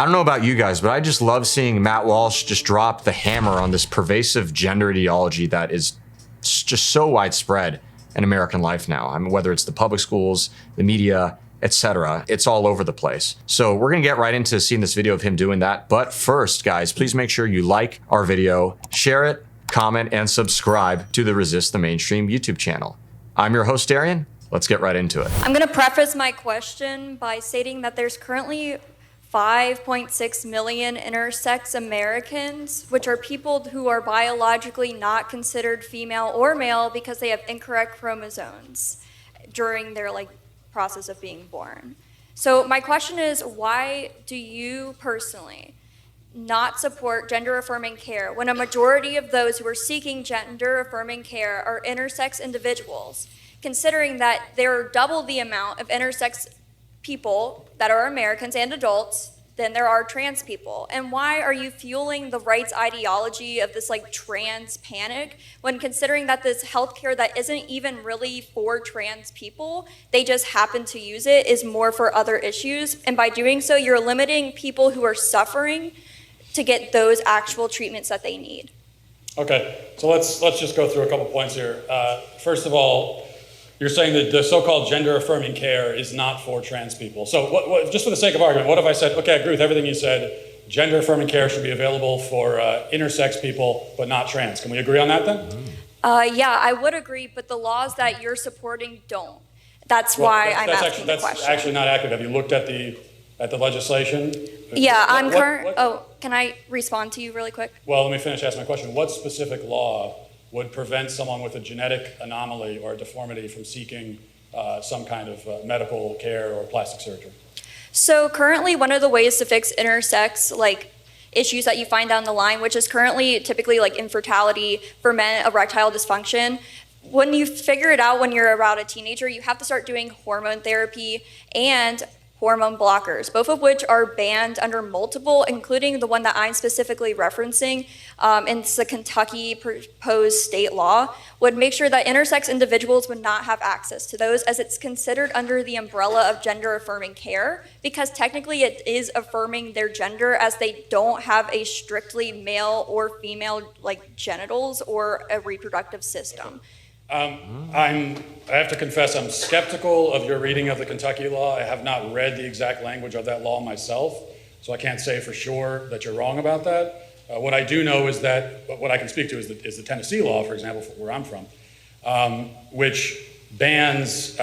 I don't know about you guys, but I just love seeing Matt Walsh just drop the hammer on this pervasive gender ideology that is just so widespread in American life now. I mean, whether it's the public schools, the media, etc. It's all over the place. So we're gonna get right into seeing this video of him doing that. But first, guys, please make sure you like our video, share it, comment, and subscribe to the Resist the Mainstream YouTube channel. I'm your host, Darian. Let's get right into it. I'm gonna preface my question by stating that there's currently 5.6 million intersex Americans, which are people who are biologically not considered female or male because they have incorrect chromosomes during their process of being born. So my question is, why do you personally not support gender-affirming care when a majority of those who are seeking gender-affirming care are intersex individuals, considering that there are double the amount of intersex people that are Americans and adults than there are trans people? And why are you fueling the rights ideology of this trans panic when considering that this healthcare that isn't even really for trans people, they just happen to use it, is more for other issues? And by doing so, you're limiting people who are suffering to get those actual treatments that they need. Okay, so let's just go through a couple points here. First of all, you're saying that the so-called gender-affirming care is not for trans people. So just for the sake of argument, what if I said, okay, I agree with everything you said, gender-affirming care should be available for intersex people, but not trans. Can we agree on that then? Yeah, I would agree, but the laws that you're supporting don't. That's why I'm asking the question. That's actually not accurate. Have you looked at the legislation? Yeah, can I respond to you really quick? Well, let me finish asking my question. What specific law would prevent someone with a genetic anomaly or a deformity from seeking some kind of medical care or plastic surgery? So currently, one of the ways to fix intersex issues that you find down the line, which is currently typically infertility, for men, erectile dysfunction, when you figure it out when you're about a teenager, you have to start doing hormone therapy and hormone blockers, both of which are banned under multiple, including the one that I'm specifically referencing, and it's the Kentucky proposed state law, would make sure that intersex individuals would not have access to those, as it's considered under the umbrella of gender-affirming care, because technically it is affirming their gender, as they don't have a strictly male or female genitals or a reproductive system. I have to confess, I'm skeptical of your reading of the Kentucky law. I have not read the exact language of that law myself, so I can't say for sure that you're wrong about that. What I do know is that, what I can speak to is the Tennessee law, for example, where I'm from, which bans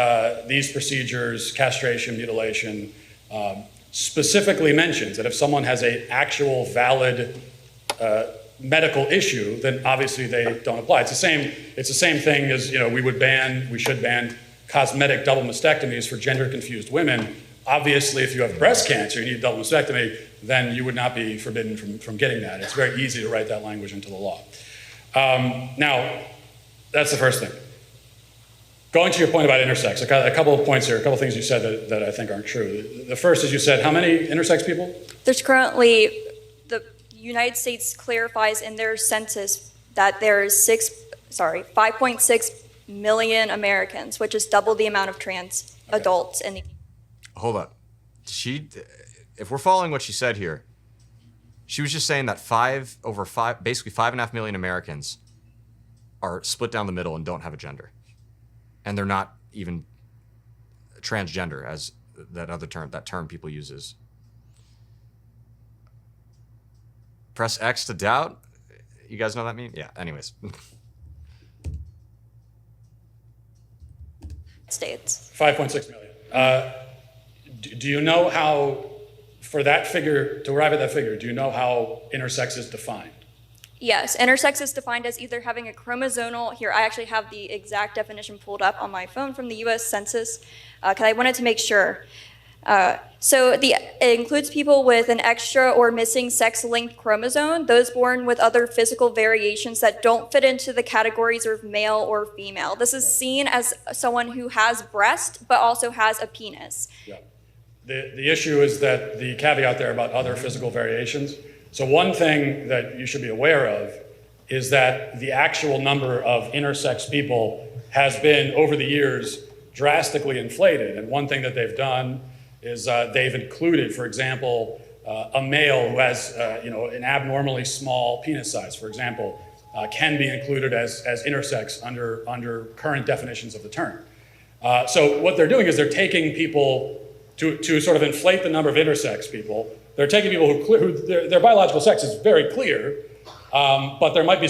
these procedures, castration, mutilation, specifically mentions that if someone has an actual valid medical issue, then obviously they don't apply. It's the same thing as, we should ban cosmetic double mastectomies for gender confused women. Obviously, if you have breast cancer, you need a double mastectomy, then you would not be forbidden from getting that. It's very easy to write that language into the law. Now, that's the first thing. Going to your point about intersex, a couple of points here, a couple of things you said that I think aren't true. The first is you said, how many intersex people? There's currently, the United States clarifies in their census that there's 5.6 million Americans, which is double the amount of trans adults in the. Hold up. If we're following what she said here, she was just saying that basically 5.5 million Americans are split down the middle and don't have a gender. And they're not even transgender, as that term people uses. Press X to doubt. You guys know what that means? Yeah, anyways. States. 5.6 million. Do you know how, for that figure, to arrive at that figure, do you know how intersex is defined? Yes, intersex is defined as either having a chromosomal, here I actually have the exact definition pulled up on my phone from the US Census, because I wanted to make sure. It includes people with an extra or missing sex-linked chromosome, those born with other physical variations that don't fit into the categories of male or female. This is seen as someone who has breast, but also has a penis. Yeah. The issue is that the caveat there about other physical variations. So one thing that you should be aware of is that the actual number of intersex people has been, over the years, drastically inflated. And one thing that they've done is they've included, for example, a male who has an abnormally small penis size, for example, can be included as intersex under current definitions of the term. So what they're doing is they're taking people to sort of inflate the number of intersex people. They're taking people who their biological sex is very clear, but there might be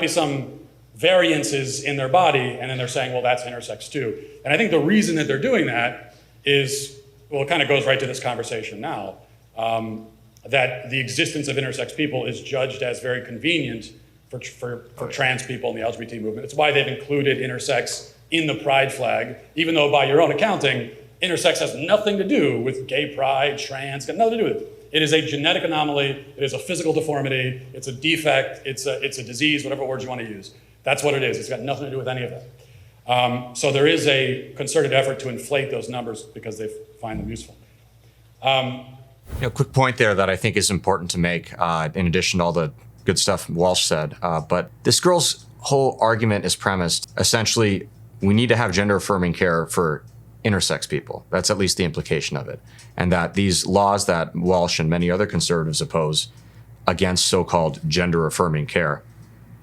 some variances in their body, and then they're saying, well, that's intersex too. And I think the reason that they're doing that is, well, it kind of goes right to this conversation now, that the existence of intersex people is judged as very convenient for trans people in the LGBT movement. It's why they've included intersex in the pride flag, even though by your own accounting, intersex has nothing to do with gay pride, trans, got nothing to do with it. It is a genetic anomaly, it is a physical deformity, it's a defect, it's a disease, whatever words you want to use. That's what it is. It's got nothing to do with any of that. So there is a concerted effort to inflate those numbers because they find them useful. Quick point there that I think is important to make, in addition to all the good stuff Walsh said. But this girl's whole argument is premised, essentially, we need to have gender-affirming care for intersex people. That's at least the implication of it. And that these laws that Walsh and many other conservatives oppose against so-called gender-affirming care,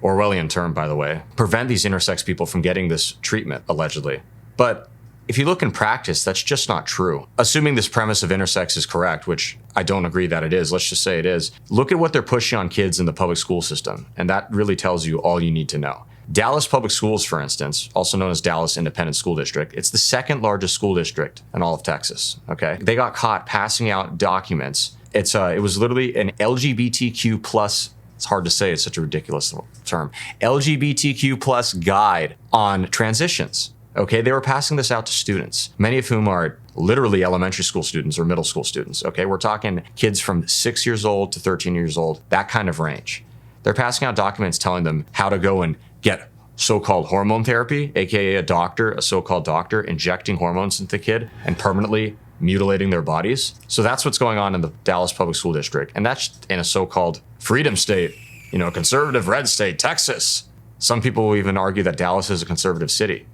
Orwellian term, by the way, prevent these intersex people from getting this treatment, allegedly. But if you look in practice, that's just not true. Assuming this premise of intersex is correct, which I don't agree that it is, let's just say it is, look at what they're pushing on kids in the public school system, and that really tells you all you need to know. Dallas Public Schools, for instance, also known as Dallas Independent School District, it's the second largest school district in all of Texas, okay? They got caught passing out documents. It was literally an LGBTQ plus, it's hard to say, it's such a ridiculous term, LGBTQ plus guide on transitions, okay? They were passing this out to students, many of whom are literally elementary school students or middle school students, okay? We're talking kids from 6 years old to 13 years old, that kind of range. They're passing out documents telling them how to go and get so-called hormone therapy, AKA a so-called doctor, injecting hormones into the kid and permanently mutilating their bodies. So that's what's going on in the Dallas Public School District. And that's in a so-called freedom state, conservative red state, Texas. Some people will even argue that Dallas is a conservative city.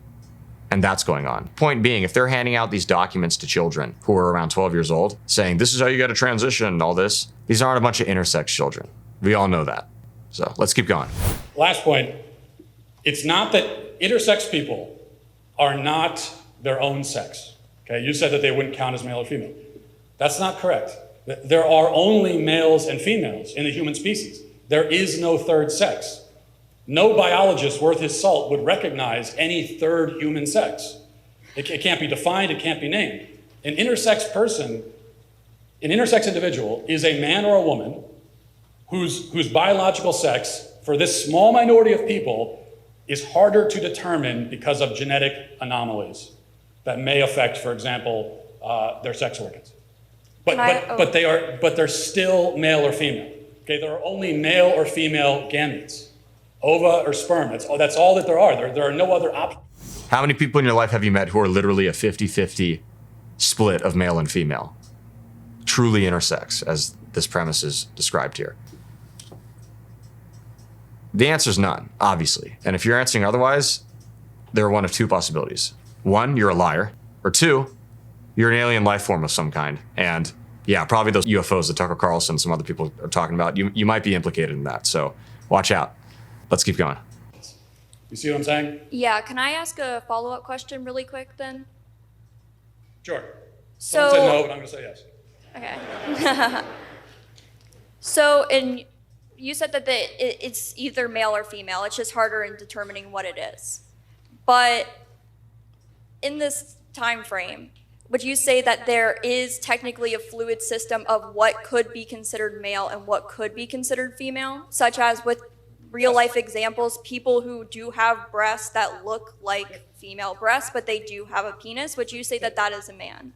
And that's going on. Point being, if they're handing out these documents to children who are around 12 years old, saying this is how you got to transition and all this, these aren't a bunch of intersex children. We all know that. So let's keep going. Last point. It's not that intersex people are not their own sex. Okay, you said that they wouldn't count as male or female. That's not correct. There are only males and females in the human species. There is no third sex. No biologist worth his salt would recognize any third human sex. It can't be defined, it can't be named. An intersex person, an intersex individual is a man or a woman whose biological sex, for this small minority of people, is harder to determine because of genetic anomalies that may affect, for example, their sex organs. But they're still male or female. Okay, there are only male or female gametes, ova or sperm. That's all that there are. There are no other options. How many people in your life have you met who are literally a 50-50 split of male and female? Truly intersex, as this premise is described here. The answer is none, obviously. And if you're answering otherwise, there are one of two possibilities. One, you're a liar. Or two, you're an alien life form of some kind. And yeah, probably those UFOs that Tucker Carlson and some other people are talking about, you might be implicated in that. So watch out. Let's keep going. You see what I'm saying? Yeah, can I ask a follow-up question really quick then? Sure. So, Someone said no, but I'm going to say yes. Okay. So you said that it's either male or female. It's just harder in determining what it is. But in this time frame, would you say that there is technically a fluid system of what could be considered male and what could be considered female, such as with real life examples, people who do have breasts that look like female breasts, but they do have a penis? Would you say that that is a man?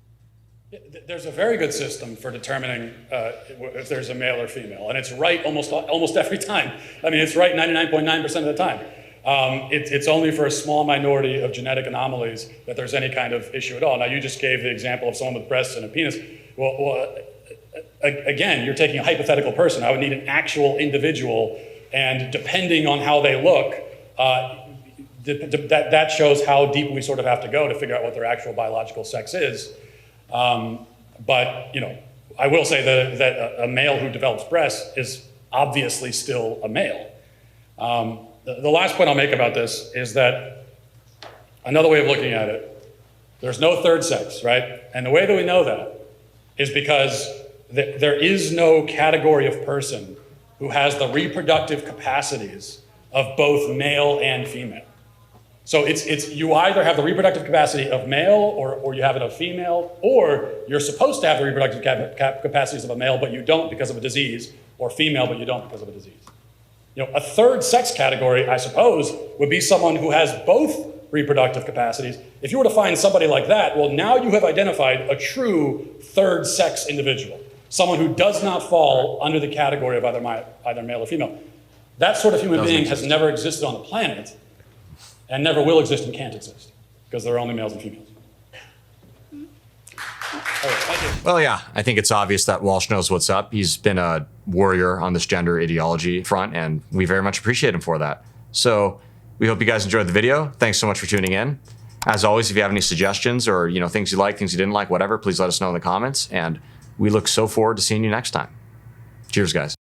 There's a very good system for determining if there's a male or female, and it's right almost every time. I mean, it's right 99.9% of the time. It's only for a small minority of genetic anomalies that there's any kind of issue at all. Now, you just gave the example of someone with breasts and a penis. Well, again, you're taking a hypothetical person. I would need an actual individual, and depending on how they look, that shows how deep we sort of have to go to figure out what their actual biological sex is. But I will say that a male who develops breasts is obviously still a male. The last point I'll make about this is that another way of looking at it, there's no third sex, right? And the way that we know that is because there is no category of person who has the reproductive capacities of both male and female. So you either have the reproductive capacity of male or you have it of female, or you're supposed to have the reproductive capacities of a male, but you don't because of a disease, or female, but you don't because of a disease. A third sex category, I suppose, would be someone who has both reproductive capacities. If you were to find somebody like that, well, now you have identified a true third sex individual, someone who does not fall under the category of either male or female. That sort of human being has never existed on the planet and never will exist and can't exist because there are only males and females. Well, yeah, I think it's obvious that Walsh knows what's up. He's been a warrior on this gender ideology front, and we very much appreciate him for that. So we hope you guys enjoyed the video. Thanks so much for tuning in. As always, if you have any suggestions or things you like, things you didn't like, whatever, please let us know in the comments. And we look so forward to seeing you next time. Cheers, guys.